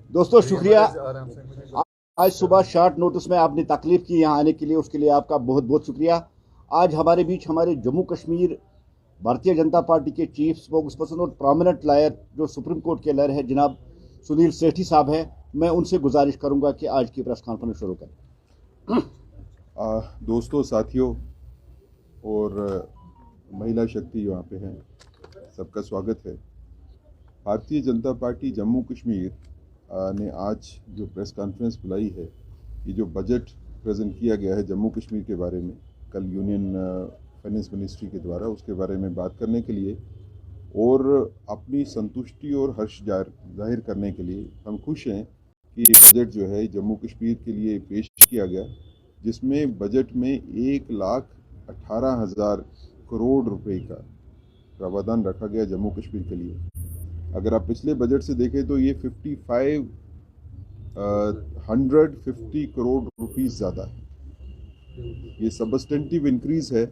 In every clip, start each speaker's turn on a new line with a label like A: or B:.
A: दोस्तों शुक्रिया। आज सुबह शॉर्ट नोटिस में आपने तकलीफ की यहाँ आने के लिए, उसके लिए आपका बहुत बहुत शुक्रिया। आज हमारे बीच हमारे जम्मू कश्मीर भारतीय जनता पार्टी के चीफ स्पोक्स पर्सन और प्रोमिनेंट लॉयर जो सुप्रीम कोर्ट के लॉयर हैं जनाब सुनील सेठी साहब हैं। मैं उनसे गुजारिश करूंगा कि आज की प्रेस कॉन्फ्रेंस शुरू करें।
B: दोस्तों, साथियों और महिला शक्ति यहाँ पे हैं, सबका स्वागत है। भारतीय जनता पार्टी जम्मू कश्मीर ने आज जो प्रेस कॉन्फ्रेंस बुलाई है, ये जो बजट प्रेजेंट किया गया है जम्मू कश्मीर के बारे में कल यूनियन फाइनेंस मिनिस्ट्री के द्वारा, उसके बारे में बात करने के लिए और अपनी संतुष्टि और हर्ष जाहिर करने के लिए हम खुश हैं कि ये बजट जो है जम्मू कश्मीर के लिए पेश किया गया, जिसमें बजट में 1,18,000 करोड़ रुपए का प्रावधान रखा गया जम्मू कश्मीर के लिए। अगर आप पिछले बजट से देखें तो ये 150 करोड़ रुपीस ज़्यादा है। ये सबस्टेंटिव इंक्रीज है।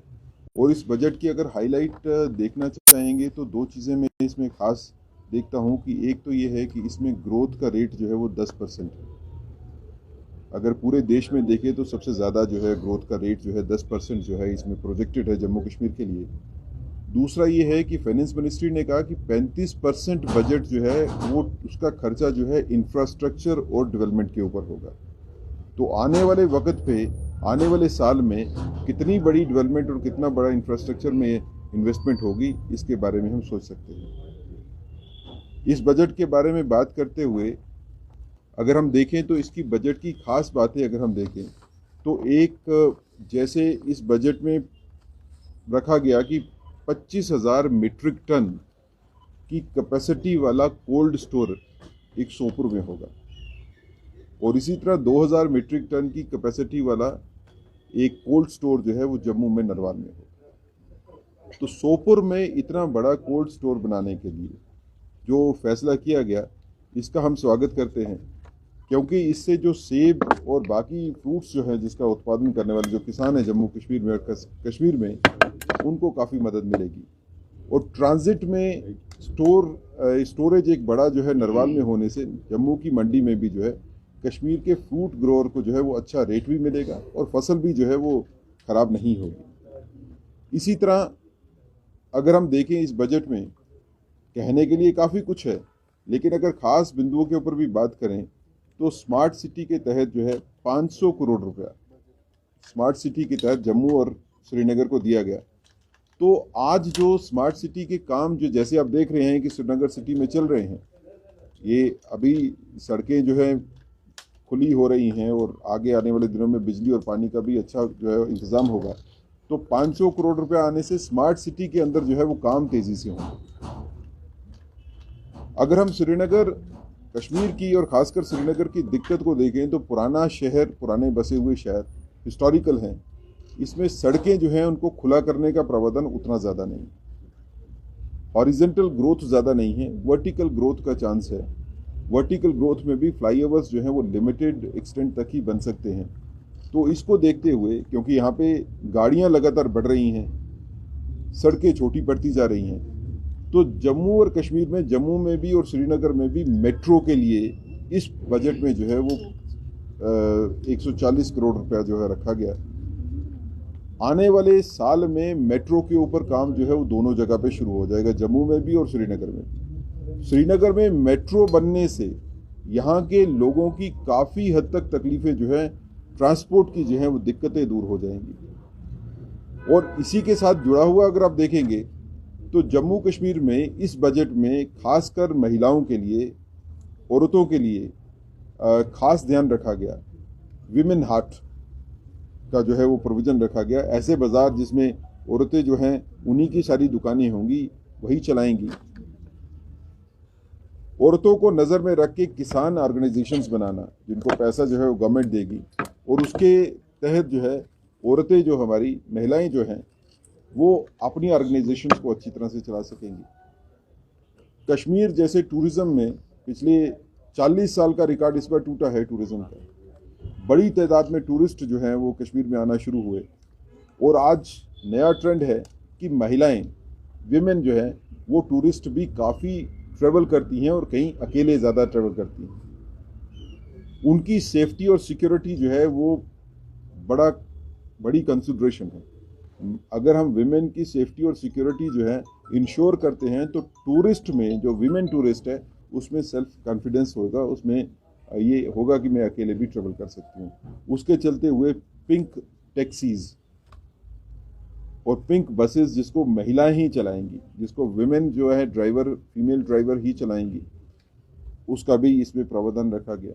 B: और इस बजट की अगर हाईलाइट देखना चाहेंगे तो दो चीज़ें मैं इसमें खास देखता हूँ कि एक तो ये है कि इसमें ग्रोथ का रेट जो है वो 10% है। अगर पूरे देश में देखें तो सबसे ज़्यादा जो है ग्रोथ का रेट जो है 10% जो है इसमें प्रोजेक्टेड है जम्मू कश्मीर के लिए। दूसरा ये है कि फाइनेंस मिनिस्ट्री ने कहा कि 35% बजट जो है वो उसका खर्चा जो है इंफ्रास्ट्रक्चर और डेवलपमेंट के ऊपर होगा। तो आने वाले वक्त पे, आने वाले साल में कितनी बड़ी डेवलपमेंट और कितना बड़ा इंफ्रास्ट्रक्चर में इन्वेस्टमेंट होगी, इसके बारे में हम सोच सकते हैं। इस बजट के बारे में बात करते हुए अगर हम देखें तो इसकी बजट की खास बातें अगर हम देखें तो एक, जैसे इस बजट में रखा गया कि 25,000 मीट्रिक टन की कैपेसिटी वाला कोल्ड स्टोर एक सोपुर में होगा और इसी तरह 2,000 मीट्रिक टन की कैपेसिटी वाला एक कोल्ड स्टोर जो है वो जम्मू में नरवाल में होगा। तो सोपुर में इतना बड़ा कोल्ड स्टोर बनाने के लिए जो फैसला किया गया, इसका हम स्वागत करते हैं, क्योंकि इससे जो सेब और बाकी फ्रूट्स जो है जिसका उत्पादन करने वाले जो किसान हैं जम्मू कश्मीर में और कश्मीर में, उनको काफ़ी मदद मिलेगी। और ट्रांजिट में स्टोरेज एक बड़ा जो है नरवाल में होने से जम्मू की मंडी में भी जो है कश्मीर के फ्रूट ग्रोअर को जो है वो अच्छा रेट भी मिलेगा और फसल भी जो है वो ख़राब नहीं होगी। इसी तरह अगर हम देखें इस बजट में कहने के लिए काफ़ी कुछ है, लेकिन अगर ख़ास बिंदुओं के ऊपर भी बात करें तो स्मार्ट सिटी के तहत जो है 500 करोड़ रुपया स्मार्ट सिटी के तहत जम्मू और श्रीनगर को दिया गया। तो आज जो स्मार्ट सिटी के काम जो जैसे आप देख रहे हैं कि श्रीनगर सिटी में चल रहे हैं, ये अभी सड़कें जो है खुली हो रही हैं और आगे आने वाले दिनों में बिजली और पानी का भी अच्छा जो है इंतज़ाम होगा। तो 500 करोड़ रुपया आने से स्मार्ट सिटी के अंदर जो है वो काम तेज़ी से होंगे। अगर हम श्रीनगर कश्मीर की और ख़ासकर श्रीनगर की दिक्कत को देखें तो पुराना शहर, पुराने बसे हुए शहर हिस्टोरिकल हैं, इसमें सड़कें जो हैं उनको खुला करने का प्रावधान उतना ज़्यादा नहीं, हॉरिजॉन्टल ग्रोथ ज़्यादा नहीं है, वर्टिकल ग्रोथ का चांस है। वर्टिकल ग्रोथ में भी फ्लाईओवर्स जो हैं वो लिमिटेड एक्सटेंट तक ही बन सकते हैं। तो इसको देखते हुए, क्योंकि यहाँ पे गाड़ियाँ लगातार बढ़ रही हैं, सड़कें छोटी पड़ती जा रही हैं, तो जम्मू और कश्मीर में, जम्मू में भी और श्रीनगर में भी मेट्रो के लिए इस बजट में जो है वो 140 करोड़ रुपया जो है रखा गया। आने वाले साल में मेट्रो के ऊपर काम जो है वो दोनों जगह पे शुरू हो जाएगा, जम्मू में भी और श्रीनगर में। श्रीनगर में मेट्रो बनने से यहाँ के लोगों की काफ़ी हद तक तकलीफ़ें जो है ट्रांसपोर्ट की जो है वो दिक्कतें दूर हो जाएंगी। और इसी के साथ जुड़ा हुआ अगर आप देखेंगे तो जम्मू कश्मीर में इस बजट में खासकर महिलाओं के लिए, औरतों के लिए खास ध्यान रखा गया। विमेन हार्ट का जो है वो प्रोविज़न रखा गया। ऐसे बाज़ार जिसमें औरतें जो हैं उन्हीं की सारी दुकानें होंगी, वही चलाएंगी। औरतों को नज़र में रख के किसान ऑर्गेनाइजेशंस बनाना, जिनको पैसा जो है वो गवर्नमेंट देगी और उसके तहत जो है औरतें, जो हमारी महिलाएं जो हैं, वो अपनी ऑर्गेनाइजेशंस को अच्छी तरह से चला सकेंगी। कश्मीर जैसे टूरिज़्म में पिछले 40 साल का रिकॉर्ड इस बार टूटा है टूरिज़्म का। बड़ी तादाद में टूरिस्ट जो हैं वो कश्मीर में आना शुरू हुए और आज नया ट्रेंड है कि महिलाएं, विमेन जो हैं वो टूरिस्ट भी काफ़ी ट्रैवल करती हैं और कहीं अकेले ज़्यादा ट्रैवल करती हैं। उनकी सेफ्टी और सिक्योरिटी जो है वो बड़ी कंसिडरेशन है। अगर हम विमेन की सेफ्टी और सिक्योरिटी जो है इंश्योर करते हैं तो टूरिस्ट में, जो विमेन टूरिस्ट है, उसमें सेल्फ कॉन्फिडेंस होगा, उसमें ये होगा कि मैं अकेले भी ट्रेवल कर सकती हूँ। उसके चलते हुए पिंक टैक्सीज और पिंक बसेस जिसको महिलाएं ही चलाएंगी, जिसको विमेन जो है ड्राइवर, फीमेल ड्राइवर ही चलाएंगी, उसका भी इसमें प्रावधान रखा गया,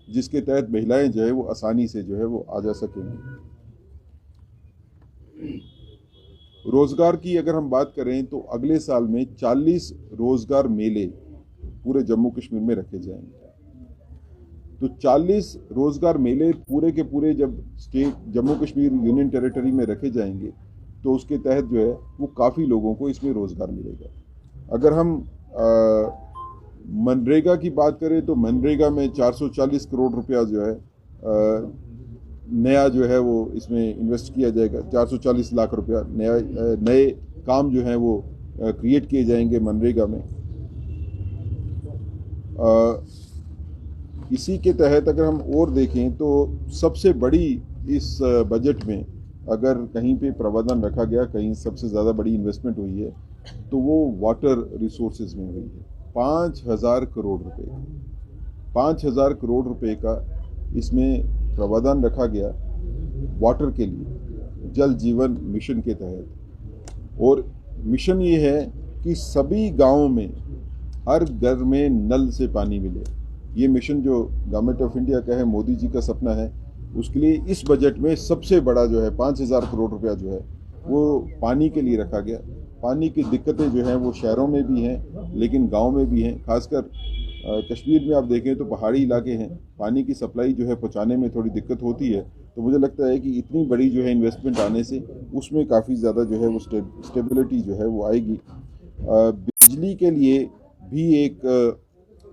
B: जिसके तहत महिलाएं जो है वो आसानी से जो है वो आ जा सकेंगी। रोजगार की अगर हम बात करें तो अगले साल में 40 रोजगार मेले पूरे जम्मू कश्मीर में रखे जाएंगे। तो 40 रोजगार मेले पूरे के पूरे जब state Jammu Kashmir union territory में रखे जाएंगे तो उसके तहत जो है वो काफ़ी लोगों को इसमें रोजगार मिलेगा। अगर हम मनरेगा की बात करें तो मनरेगा में 440 करोड़ रुपया जो है नया जो है वो इसमें इन्वेस्ट किया जाएगा। 440 लाख रुपया नए काम जो हैं वो क्रिएट किए जाएंगे मनरेगा में। इसी के तहत अगर हम और देखें तो सबसे बड़ी इस बजट में अगर कहीं पे प्रावधान रखा गया, कहीं सबसे ज़्यादा बड़ी इन्वेस्टमेंट हुई है तो वो वाटर रिसोर्सेज में हुई है। 5,000 करोड़ रुपए 5,000 करोड़ रुपए का इसमें प्रावधान रखा गया वाटर के लिए, जल जीवन मिशन के तहत। और मिशन ये है कि सभी गांवों में, हर घर में नल से पानी मिले। ये मिशन जो गवर्नमेंट ऑफ इंडिया का है, मोदी जी का सपना है, उसके लिए इस बजट में सबसे बड़ा जो है 5,000 करोड़ रुपया जो है वो पानी के लिए रखा गया। पानी की दिक्कतें जो हैं वो शहरों में भी हैं लेकिन गांव में भी हैं। खासकर कश्मीर में आप देखें तो पहाड़ी इलाके हैं, पानी की सप्लाई जो है पहुंचाने में थोड़ी दिक्कत होती है। तो मुझे लगता है कि इतनी बड़ी जो है इन्वेस्टमेंट आने से उसमें काफ़ी ज़्यादा जो है वो स्टेबिलिटी जो है वो आएगी। बिजली के लिए भी एक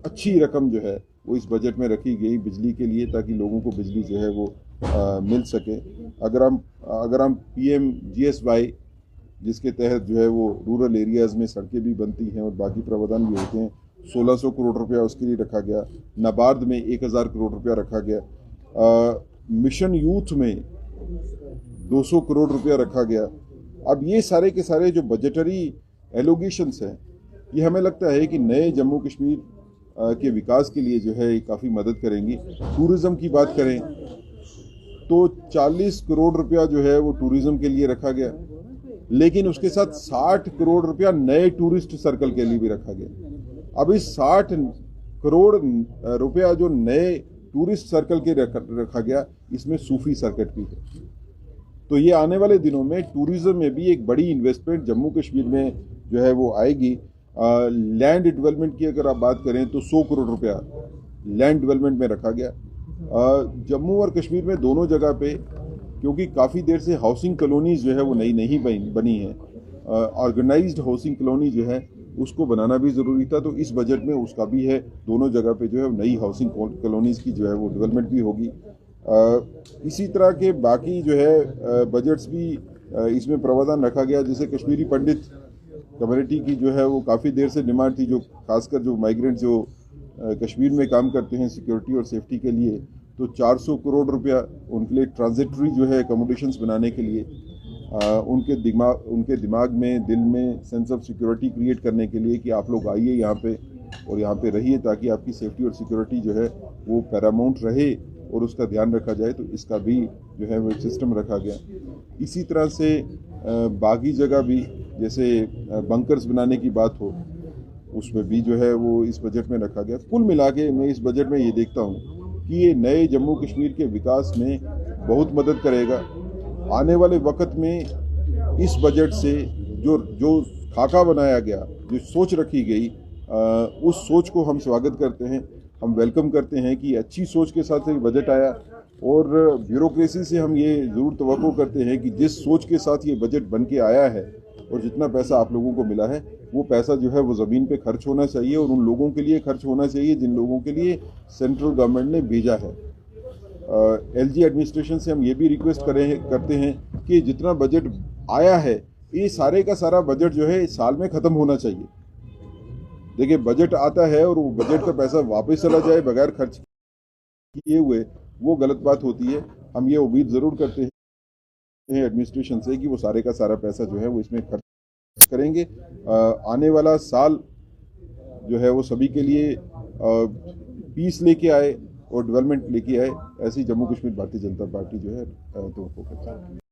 B: अच्छी रकम जो है वो इस बजट में रखी गई बिजली के लिए, ताकि लोगों को बिजली जो है वो मिल सके। अगर हम PMGSY जिसके तहत जो है वो रूरल एरियाज़ में सड़कें भी बनती हैं और बाकी प्रावधान भी होते हैं, 1600 करोड़ रुपया उसके लिए रखा गया। नाबार्ड में 1,000 करोड़ रुपया रखा गया। मिशन यूथ में 200 करोड़ रुपया रखा गया। अब ये सारे के सारे जो बजटरी एलोगेशंस हैं, ये हमें लगता है कि नए जम्मू कश्मीर के विकास के लिए जो है काफ़ी मदद करेंगी। टूरिज़्म की बात करें तो 40 करोड़ रुपया जो है वो टूरिज़्म के लिए रखा गया, लेकिन उसके साथ 60 करोड़ रुपया नए टूरिस्ट सर्कल के लिए भी रखा गया। अब इस 60 करोड़ रुपया जो नए टूरिस्ट सर्कल के रखा गया, इसमें सूफी सर्किट भी है। तो ये आने वाले दिनों में टूरिज्म में भी एक बड़ी इन्वेस्टमेंट जम्मू कश्मीर में जो है वो आएगी। लैंड डेवलपमेंट की अगर आप बात करें तो 100 करोड़ रुपया लैंड डेवलपमेंट में रखा गया। जम्मू और कश्मीर में दोनों जगह पे, क्योंकि काफ़ी देर से हाउसिंग कॉलोनीज जो है वो नई नहीं बनी है, ऑर्गेनाइज्ड हाउसिंग कॉलोनी जो है उसको बनाना भी ज़रूरी था, तो इस बजट में उसका भी है। दोनों जगह पे जो है नई हाउसिंग कॉलोनीज की जो है वो डेवलपमेंट भी होगी। इसी तरह के बाकी जो है बजट्स भी इसमें प्रावधान रखा गया। जैसे कश्मीरी पंडित कम्युनिटी की जो है वो काफ़ी देर से डिमांड थी, जो खासकर जो माइग्रेंट जो कश्मीर में काम करते हैं सिक्योरिटी और सेफ्टी के लिए, तो 400 करोड़ रुपया उनके लिए ट्रांजिटरी जो है अकोमोडेशंस बनाने के लिए, उनके दिमाग में, दिल में सेंस ऑफ सिक्योरिटी क्रिएट करने के लिए कि आप लोग आइए यहाँ पे और यहाँ पे रहिए ताकि आपकी सेफ्टी और सिक्योरिटी जो है वो पैरामाउंट रहे और उसका ध्यान रखा जाए, तो इसका भी जो है वो एक सिस्टम रखा गया। इसी तरह से बाकी जगह भी जैसे बंकर्स बनाने की बात हो, उसमें भी जो है वो इस बजट में रखा गया। कुल मिला के मैं इस बजट में ये देखता हूँ कि ये नए जम्मू कश्मीर के विकास में बहुत मदद करेगा। आने वाले वक्त में इस बजट से जो खाका बनाया गया, जो सोच रखी गई, उस सोच को हम स्वागत करते हैं, हम वेलकम करते हैं कि अच्छी सोच के साथ ये बजट आया। और ब्यूरोक्रेसी से हम ये ज़रूर तवक्को करते हैं कि जिस सोच के साथ ये बजट बन के आया है और जितना पैसा आप लोगों को मिला है, वो पैसा जो है वो ज़मीन पे खर्च होना चाहिए और उन लोगों के लिए खर्च होना चाहिए जिन लोगों के लिए सेंट्रल गवर्नमेंट ने भेजा है। LG एडमिनिस्ट्रेशन से हम ये भी रिक्वेस्ट करते हैं कि जितना बजट आया है, ये सारे का सारा बजट जो है इस साल में ख़त्म होना चाहिए। देखिए, बजट आता है और वो बजट का पैसा वापस चला जाए बगैर खर्च किए हुए वो गलत बात होती है। हम ये उम्मीद ज़रूर करते हैं एडमिनिस्ट्रेशन से कि वो सारे का सारा पैसा जो है वो इसमें खर्च करेंगे। आने वाला साल जो है वो सभी के लिए पीस लेके आए और डेवलपमेंट लेके आए, ऐसी जम्मू कश्मीर भारतीय जनता पार्टी जो है तो फोकस है।